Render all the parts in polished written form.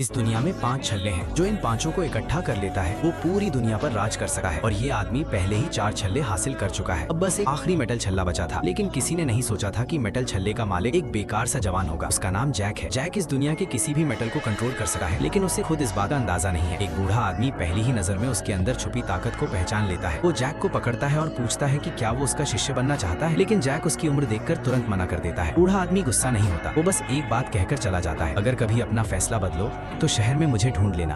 इस दुनिया में 5 छल्ले हैं। जो इन पांचों को इकट्ठा कर लेता है वो पूरी दुनिया पर राज कर सका है। और ये आदमी पहले ही 4 छल्ले हासिल कर चुका है। अब बस एक आखिरी मेटल छल्ला बचा था। लेकिन किसी ने नहीं सोचा था कि मेटल छल्ले का मालिक एक बेकार सा जवान होगा। उसका नाम जैक है। जैक इस दुनिया के किसी भी मेटल को कंट्रोल कर सका है, लेकिन उसे खुद इस बात का अंदाजा नहीं है। एक बूढ़ा आदमी पहली ही नजर में उसके अंदर छुपी ताकत को पहचान लेता है। वो जैक को पकड़ता है और पूछता है कि क्या वो उसका शिष्य बनना चाहता है, लेकिन जैक उसकी उम्र देखकर तुरंत मना कर देता है। बूढ़ा आदमी गुस्सा नहीं होता, वो बस एक बात कहकर चला जाता है, अगर कभी अपना फैसला बदलो तो शहर में मुझे ढूंढ लेना।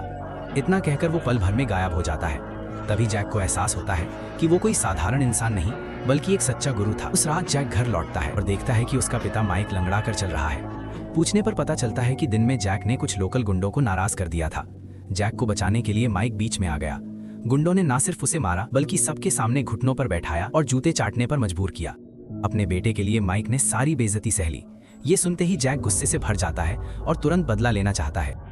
इतना कहकर वो पल भर में गायब हो जाता है। तभी जैक को एहसास होता है कि वो कोई साधारण इंसान नहीं बल्कि एक सच्चा गुरु था। उस रात जैक घर लौटता है और देखता है कि उसका पिता माइक लंगड़ा कर चल रहा है। पूछने पर पता चलता है कि दिन में जैक ने कुछ लोकल गुंडों को नाराज कर दिया था। जैक को बचाने के लिए माइक बीच में आ गया। गुंडों ने न सिर्फ उसे मारा बल्कि सबके सामने घुटनों पर बैठाया और जूते चाटने पर मजबूर किया। अपने बेटे के लिए माइक ने सारी बेइज्जती सह ली। ये सुनते ही जैक गुस्से से भर जाता है और तुरंत बदला लेना चाहता है,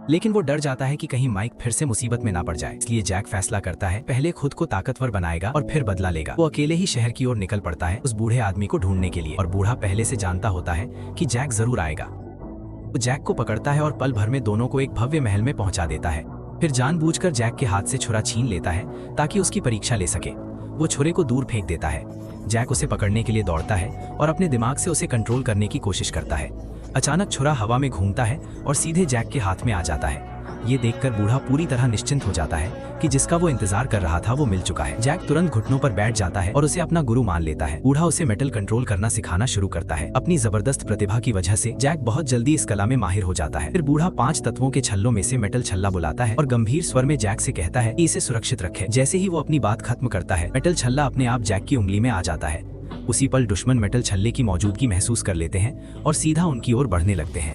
लेकिन वो डर जाता है कि कहीं माइक फिर से मुसीबत में ना पड़ जाए। इसलिए जैक फैसला करता है पहले खुद को ताकतवर बनाएगा और फिर बदला लेगा। वो अकेले ही शहर की ओर निकल पड़ता है उस बूढ़े आदमी को ढूंढने के लिए, और बूढ़ा पहले से जानता होता है कि जैक जरूर आएगा। वो जैक को पकड़ता है और पल भर में दोनों को एक भव्य महल में पहुंचा देता है। फिर जानबूझकर जैक के हाथ से छुरा छीन लेता है ताकि उसकी परीक्षा ले सके। वो छुरे को दूर फेंक देता है। जैक उसे पकड़ने के लिए दौड़ता है और अपने दिमाग से उसे कंट्रोल करने की कोशिश करता है। अचानक छुरा हवा में घूमता है और सीधे जैक के हाथ में आ जाता है। ये देखकर बूढ़ा पूरी तरह निश्चिंत हो जाता है कि जिसका वो इंतजार कर रहा था वो मिल चुका है। जैक तुरंत घुटनों पर बैठ जाता है और उसे अपना गुरु मान लेता है। बूढ़ा उसे मेटल कंट्रोल करना सिखाना शुरू करता है। अपनी जबरदस्त प्रतिभा की वजह से जैक बहुत जल्दी इस कला में माहिर हो जाता है। फिर बूढ़ा 5 तत्वों के छल्लों में से मेटल छल्ला बुलाता है और गंभीर स्वर में जैक से कहता है कि इसे सुरक्षित रखे। जैसे ही वो अपनी बात खत्म करता है, मेटल छल्ला अपने आप जैक की उंगली में आ जाता है। उसी पल दुश्मन मेटल छल्ले की मौजूदगी महसूस कर लेते हैं और सीधा उनकी ओर बढ़ने लगते हैं।